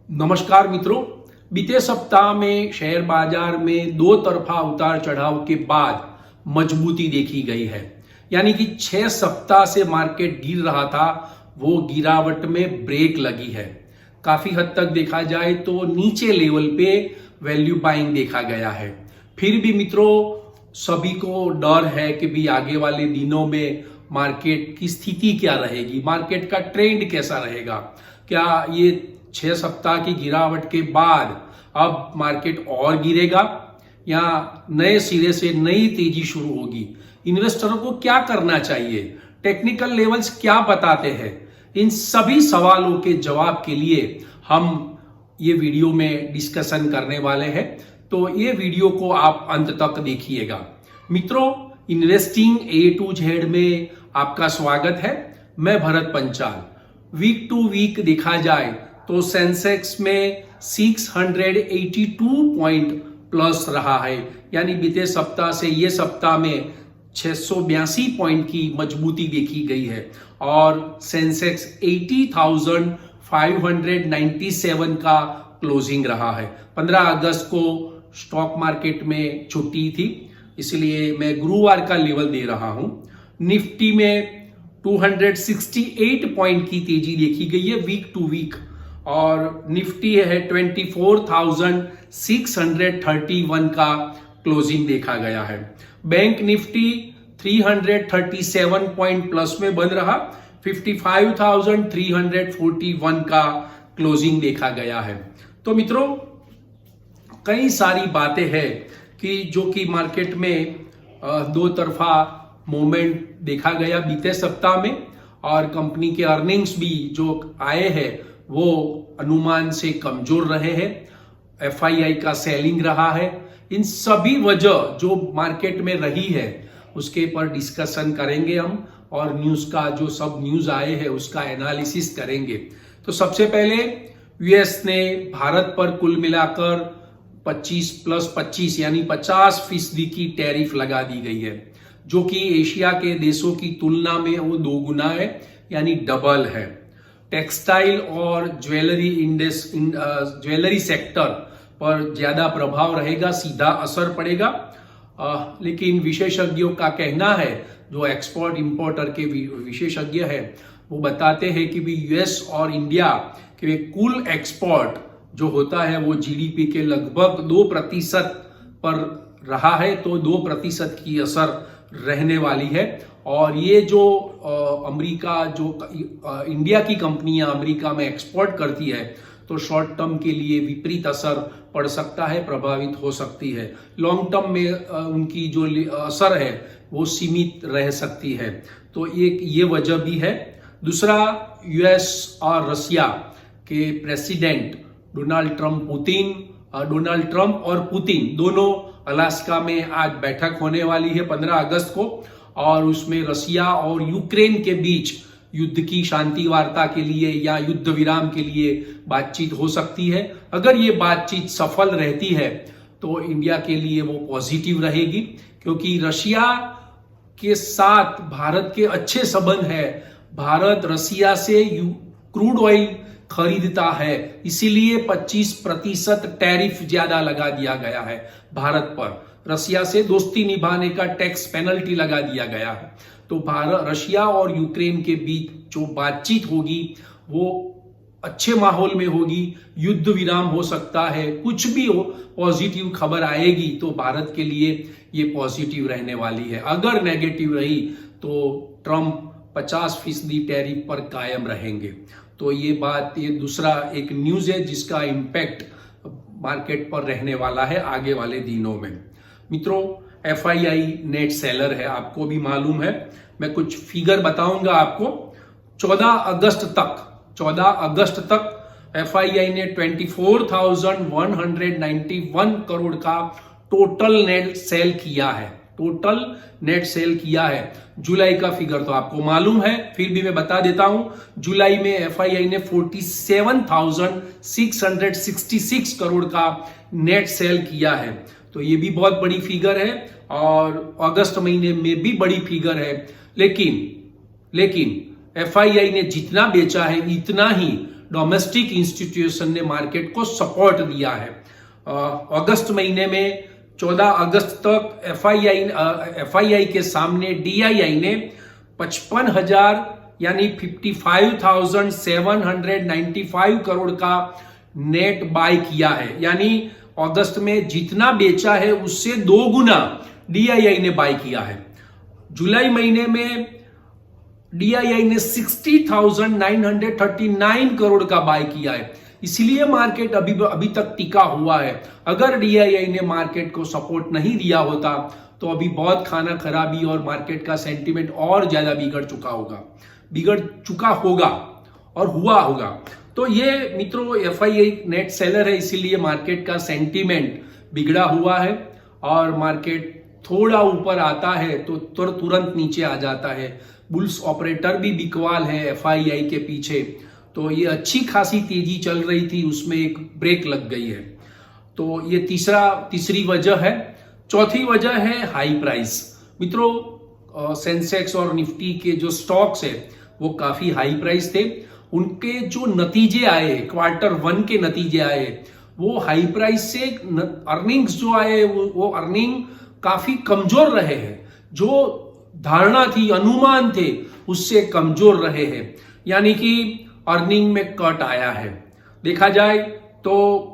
नमस्कार मित्रों, बीते सप्ताह में शेयर बाजार में दो तरफा उतार चढ़ाव के बाद मजबूती देखी गई है। यानी कि 6 सप्ताह से मार्केट गिर रहा था, वो गिरावट में ब्रेक लगी है। काफी हद तक देखा जाए तो नीचे लेवल पे वैल्यू बाइंग देखा गया है। फिर भी मित्रों, सभी को डर है कि भी आगे वाले दिनों में मार्केट की स्थिति क्या रहेगी, मार्केट का ट्रेंड कैसा रहेगा। क्या ये 6 सप्ताह की गिरावट के बाद अब मार्केट और गिरेगा या नए सिरे से नई तेजी शुरू होगी। इन्वेस्टरों को क्या करना चाहिए, टेक्निकल लेवल्स क्या बताते हैं, इन सभी सवालों के जवाब के लिए हम ये वीडियो में डिस्कशन करने वाले हैं। तो ये वीडियो को आप अंत तक देखिएगा। मित्रों, इन्वेस्टिंग ए टू जेड में आपका स्वागत है। मैं Bharat Panchal. Week to week देखा जाए तो सेंसेक्स में 682 पॉइंट प्लस रहा है। यानी बीते सप्ताह से ये सप्ताह में 682 पॉइंट की मजबूती देखी गई है और सेंसेक्स 80,597 का क्लोजिंग रहा है। 15 अगस्त को स्टॉक मार्केट में छुट्टी थी, इसलिए मैं गुरुवार का लेवल दे रहा हूं। निफ्टी में 268 पॉइंट की तेजी देखी गई है वीक टू वीक और निफ्टी है 24,631 का क्लोजिंग देखा गया है। बैंक निफ्टी 337 पॉइंट प्लस में बंद रहा, 55,341 का क्लोजिंग देखा गया है। तो मित्रों, कई सारी बातें हैं कि जो कि मार्केट में दो तरफा मूवमेंट देखा गया बीते सप्ताह में और कंपनी के अर्निंग्स भी जो आए हैं वो अनुमान से कमजोर रहे हैं। एफआईआई का सेलिंग रहा है। इन सभी वजह जो मार्केट में रही है उसके पर डिस्कशन करेंगे हम और न्यूज का जो सब न्यूज आए हैं उसका एनालिसिस करेंगे। तो सबसे पहले यूएस ने भारत पर कुल मिलाकर 25+25 यानी 50% की टैरिफ लगा दी गई है, जो कि एशिया के देशों की तुलना में वो 2 गुना है, यानी डबल है। टेक्सटाइल और ज्वेलरी सेक्टर पर ज्यादा प्रभाव रहेगा, सीधा असर पड़ेगा। लेकिन विशेषज्ञों का कहना है, जो एक्सपोर्ट इंपोर्टर के विशेषज्ञ हैं, वो बताते हैं कि भी यूएस और इंडिया के कुल एक्सपोर्ट जो होता है वो जीडीपी के लगभग 2% पर रहा है, तो 2% की असर रहने वाली है। और ये जो अमेरिका जो इंडिया की कंपनियां अमेरिका में एक्सपोर्ट करती है तो शॉर्ट टर्म के लिए विपरीत असर पड़ सकता है, प्रभावित हो सकती है। लॉन्ग टर्म में उनकी जो असर है वो सीमित रह सकती है। तो एक ये वजह भी है। दूसरा, यूएस और रशिया के प्रेसिडेंट डोनाल्ड ट्रंप और पुतिन दोनों अलास्का में आज बैठक होने वाली है 15 अगस्त को, और उसमें रशिया और यूक्रेन के बीच युद्ध की शांति वार्ता के लिए या युद्ध विराम के लिए बातचीत हो सकती है। अगर ये बातचीत सफल रहती है तो इंडिया के लिए वो पॉजिटिव रहेगी, क्योंकि रशिया के साथ भारत के अच्छे संबंध है। भारत रशिया से क्रूड ऑयल खरीदता है, इसीलिए 25% टैरिफ ज्यादा लगा दिया गया है भारत पर। रशिया से दोस्ती निभाने का टैक्स पेनल्टी लगा दिया गया है। तो भारत, रशिया और यूक्रेन के बीच जो बातचीत होगी वो अच्छे माहौल में होगी, युद्ध विराम हो सकता है, कुछ भी हो, पॉजिटिव खबर आएगी तो भारत के लिए ये पॉजिटिव रहने वाली है। अगर नेगेटिव रही तो ट्रंप 50% टैरिफ पर कायम रहेंगे। तो ये बात, ये दूसरा एक न्यूज है जिसका इंपैक्ट मार्केट पर रहने वाला है आगे वाले दिनों में। मित्रों, एफआईआई नेट सेलर है, आपको भी मालूम है। मैं कुछ फिगर बताऊंगा आपको। 14 अगस्त तक एफआईआई ने 24,191 करोड़ का टोटल नेट सेल किया है। जुलाई का फिगर तो आपको मालूम है, फिर भी मैं बता देता हूं। जुलाई में एफआईआई ने 47,666 करोड़ का नेट सेल किया है, तो ये भी बहुत बड़ी फिगर है और अगस्त महीने में भी बड़ी फिगर है। लेकिन एफआईआई ने जितना बेचा है इतना ही डोमेस्टिक इंस्टीट्यूशन ने मार्केट को सपोर्ट दिया है। अगस्त महीने में 14 अगस्त तक एफआईआई के सामने डीआईआई ने 55,000 यानी 55,795 करोड़ का नेट बाय किया है। यानी अगस्त में जितना बेचा है उससे 2 गुना डीआईआई ने बाय किया है। जुलाई महीने में डीआईआई ने 60,939 करोड़ का बाय किया है, इसलिए मार्केट अभी तक टिका हुआ है। अगर डीआईआई ने मार्केट को सपोर्ट नहीं दिया होता तो अभी बहुत खाना खराबी और मार्केट का सेंटीमेंट और ज्यादा बिगड़ चुका होगा और हुआ होगा। तो ये मित्रों एफआईआई नेट सेलर है, इसीलिए मार्केट का सेंटीमेंट बिगड़ा हुआ है और मार्केट थोड़ा ऊपर आता है तो तुरंत नीचे आ जाता है। बुल्स ऑपरेटर भी बिकवाल है एफआईआई के पीछे, तो ये अच्छी खासी तेजी चल रही थी, उसमें एक ब्रेक लग गई है। तो ये तीसरी वजह है। चौथी वजह है हाई प्राइस। मित्रों सेंसेक्स और निफ्टी के जो स्टॉक्स है वो काफी हाई प्राइस थे, उनके जो नतीजे आए Q1 के नतीजे आए वो हाई प्राइस से अर्निंग्स जो आए वो अर्निंग काफी कमजोर रहे हैं। जो धारणा थी, अनुमान थे, उससे कमजोर रहे हैं, यानी कि अर्निंग में कट आया है। देखा जाए तो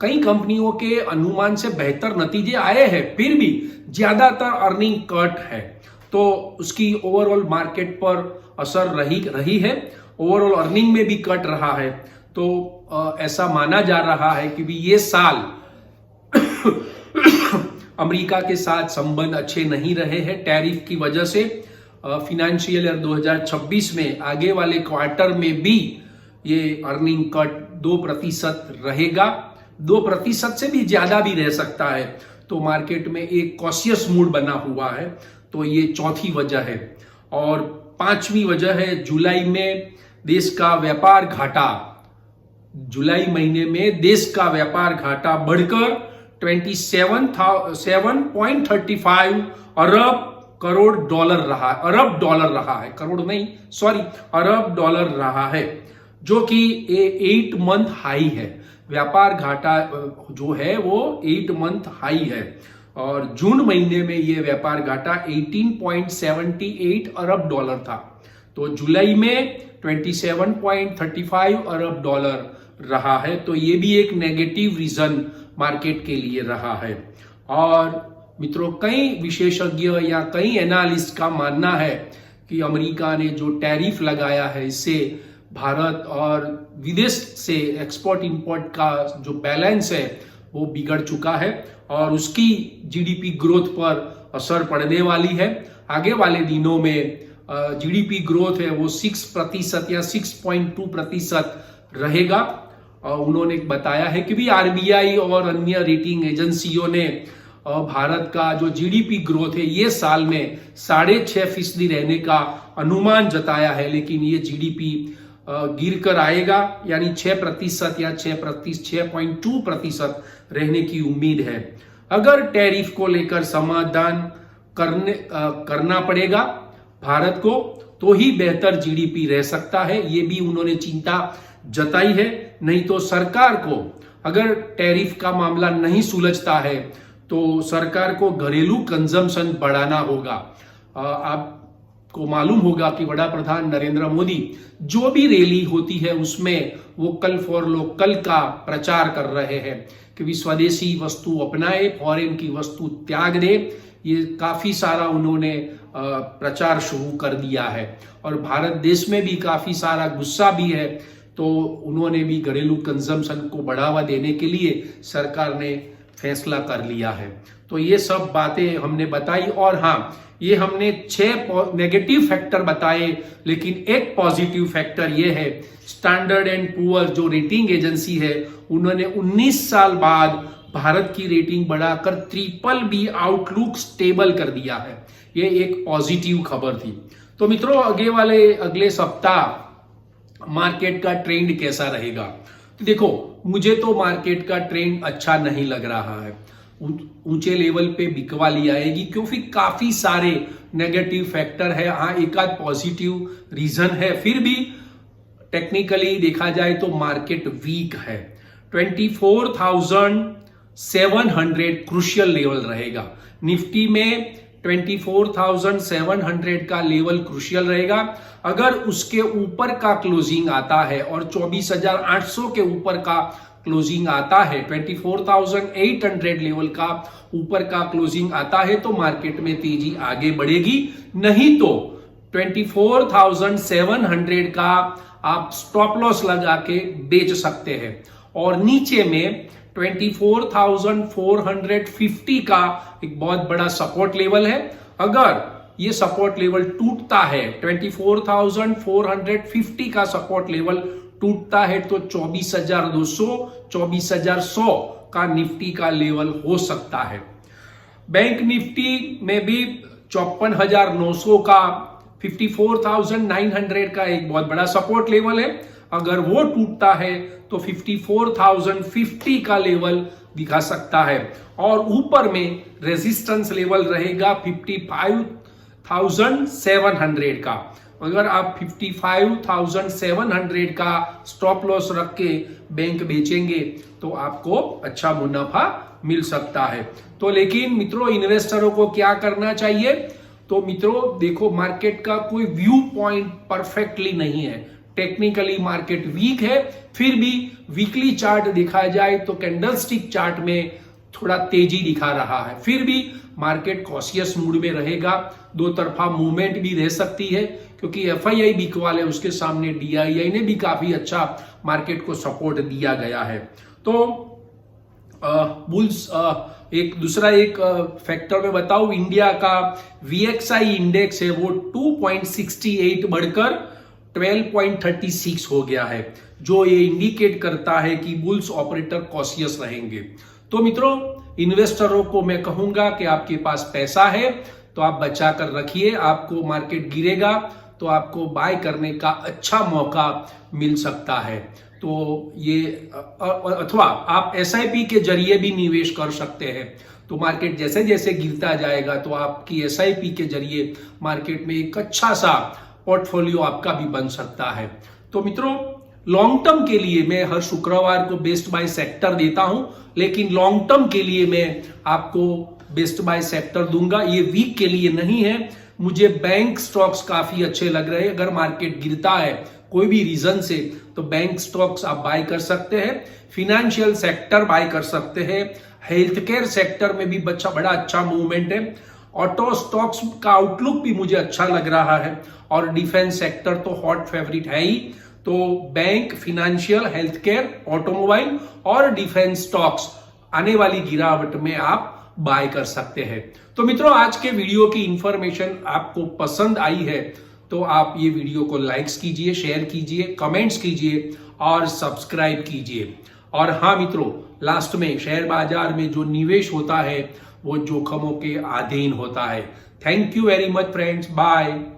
कई कंपनियों के अनुमान से बेहतर नतीजे आए हैं, फिर भी ज्यादातर अर्निंग कट है, तो उसकी ओवरऑल मार्केट पर असर रही है। ओवरऑल अर्निंग में भी कट रहा है, तो ऐसा माना जा रहा है कि भी ये साल अमेरिका के साथ संबंध अच्छे नहीं रहे हैं टैरिफ की वजह से। फिनेंशियल ईयर 2026 में आगे वाले क्वार्टर में भी ये अर्निंग कट 2% रहेगा, 2% से भी ज्यादा भी रह सकता है। तो मार्केट में एक कॉशियस मूड बना हुआ है, तो ये चौथी वजह है। और पांचवी वजह है जुलाई में देश का व्यापार घाटा। जुलाई महीने में देश का व्यापार घाटा बढ़कर 27.35 अरब डॉलर रहा है, जो कि 8 मंथ हाई है। व्यापार घाटा जो है वो 8 मंथ हाई है और जून महीने में ये व्यापार घाटा 18.78 अरब डॉलर था, तो जुलाई में 27.35 अरब डॉलर रहा है। तो ये भी एक नेगेटिव रीजन मार्केट के लिए रहा है। और मित्रों कई विशेषज्ञ या कई एनालिस्ट का मानना है कि अमेरिका ने जो टैरिफ लगाया है इससे भारत और विदेश से एक्सपोर्ट इंपोर्ट का जो बैलेंस है वो बिगड़ चुका है और उसकी जीडीपी ग्रोथ पर असर पड़ने वाली है। आगे वाले दिनों में जीडीपी ग्रोथ है वो 6% या 6.2% रहेगा। उन्होंने बताया है कि भी आरबीआई और अन्य रेटिंग एजेंसियों ने भारत का जो जीडीपी ग्रोथ है ये साल में 6.5% रहने का अनुमान जताया है, लेकिन ये जीडीपी गिर कर आएगा, यानी 6% या 6.2% रहने की उम्मीद है। अगर टैरिफ को लेकर समाधान करना पड़ेगा भारत को तो ही बेहतर जीडीपी रह सकता है, ये भी उन्होंने चिंता जताई है। नहीं तो सरकार को अगर टैरिफ का मामला नहीं सुलझता है तो सरकार को घरेलू कंजम्पशन बढ़ाना होगा। आपको मालूम होगा कि बड़ा प्रधान नरेंद्र मोदी जो भी रैली होती है उसमें वोकल फॉर लोकल का प्रचार कर रहे हैं कि स्वदेशी वस्तु अपनाए, फॉरेन की वस्तु त्याग दे। ये काफी सारा उन्होंने प्रचार शुरू कर दिया है और भारत देश में भी काफी सारा गुस्सा भी है, तो उन्होंने भी घरेलू कंजम्पशन को बढ़ावा देने के लिए सरकार ने फैसला कर लिया है। तो ये सब बातें हमने बताई और हाँ, ये हमने 6 नेगेटिव फैक्टर बताए, लेकिन एक पॉजिटिव फैक्टर ये है स्टैंडर्ड एंड पुअर जो रेटिंग एजेंसी है उन्होंने 19 साल बाद भारत की रेटिंग बढ़ाकर BBB आउटलुक स्टेबल कर दिया है। ये एक पॉजिटिव खबर थी। तो मित्रों अगले सप्ताह मार्केट का ट्रेंड कैसा रहेगा? तो देखो, मुझे तो मार्केट का ट्रेंड अच्छा नहीं लग रहा है। ऊंचे लेवल पे बिकवाली आएगी क्योंकि काफी सारे नेगेटिव फैक्टर है। हाँ, एक आध पॉजिटिव रीजन है, फिर भी टेक्निकली देखा जाए तो मार्केट वीक है। 24,700 क्रूशियल लेवल रहेगा। निफ्टी में 24,700 का लेवल क्रूशियल रहेगा। अगर उसके ऊपर का क्लोजिंग आता है और 24,800 के ऊपर का क्लोजिंग आता है, 24,800 लेवल का ऊपर का क्लोजिंग आता है तो मार्केट में तेजी आगे बढ़ेगी। नहीं तो 24,700 का आप स्टॉप लॉस लगा के बेच सकते हैं। और नीचे में 24,450 का एक बहुत बड़ा सपोर्ट लेवल है। अगर ये सपोर्ट लेवल टूटता है, 24,450 का सपोर्ट लेवल टूटता है तो 24,200, 24,100 का निफ्टी का लेवल हो सकता है। बैंक निफ्टी में भी 54,900 का, 54,900 का एक बहुत बड़ा सपोर्ट लेवल है। अगर वो टूटता है तो 54,050 का लेवल दिखा सकता है। और ऊपर में रेजिस्टेंस लेवल रहेगा 55,700 का। अगर आप 55,700 का स्टॉप लॉस रख के बैंक बेचेंगे तो आपको अच्छा मुनाफा मिल सकता है। तो लेकिन मित्रों, इन्वेस्टरों को क्या करना चाहिए? तो मित्रों देखो, मार्केट का कोई व्यू पॉइंट परफेक्टली नहीं है। टेक्निकली मार्केट वीक है, फिर भी वीकली चार्ट देखा जाए तो कैंडलस्टिक चार्ट में थोड़ा तेजी दिखा रहा है। फिर भी मार्केट कॉशियस मूड में रहेगा। दो तरफा मूवमेंट भी रह सकती है क्योंकि एफआईआई वीक वाले, उसके सामने डीआईआई ने भी काफी अच्छा मार्केट को सपोर्ट दिया गया है। तो बुल्स एक दूसरा फैक्टर में बताऊं, इंडिया का वीएक्सआई इंडेक्स है वो 2.68 बढ़कर 12.36 हो गया है, जो ये इंडिकेट करता है कि बुल्स ऑपरेटर कॉशियस रहेंगे। तो मित्रों, इन्वेस्टरों को मैं कहूंगा कि आपके पास पैसा है तो आप बचा कर रखिए। आपको मार्केट गिरेगा तो आपको बाय करने का अच्छा मौका मिल सकता है। तो ये अथवा आप एसआईपी के जरिए भी निवेश कर सकते हैं। तो मार्केट जैसे जैसे गिरता जाएगा तो आपकी एसआईपी के जरिए मार्केट में एक अच्छा सा पोर्टफोलियो आपका भी बन सकता है। तो मित्रों, लॉन्ग टर्म के लिए मैं हर शुक्रवार को बेस्ट बाय सेक्टर देता हूं, लेकिन लॉन्ग टर्म के लिए मैं आपको बेस्ट बाय सेक्टर दूंगा। ये वीक के लिए नहीं है। मुझे बैंक स्टॉक्स काफी अच्छे लग रहे हैं। अगर मार्केट गिरता है कोई भी रीजन से तो बैंक स्टॉक्स आप बाय कर सकते हैं, फिनेंशियल सेक्टर बाय कर सकते हैं, हेल्थ केयर सेक्टर में भी बड़ा अच्छा मूवमेंट है, ऑटो स्टॉक्स का आउटलुक भी मुझे अच्छा लग रहा है, और डिफेंस सेक्टर तो हॉट फेवरेट है ही। तो bank, financial, health care, automobile और डिफेंस स्टॉक्स आने वाली गिरावट में आप बाय कर सकते हैं। तो मित्रों, आज के वीडियो की इंफॉर्मेशन आपको पसंद आई है तो आप ये वीडियो को लाइक्स कीजिए, शेयर कीजिए, कमेंट्स कीजिए और सब्सक्राइब कीजिए। और हाँ मित्रों, लास्ट में शेयर बाजार में जो निवेश होता है वो जोखिमों के अधीन होता है। Thank you very much friends, bye.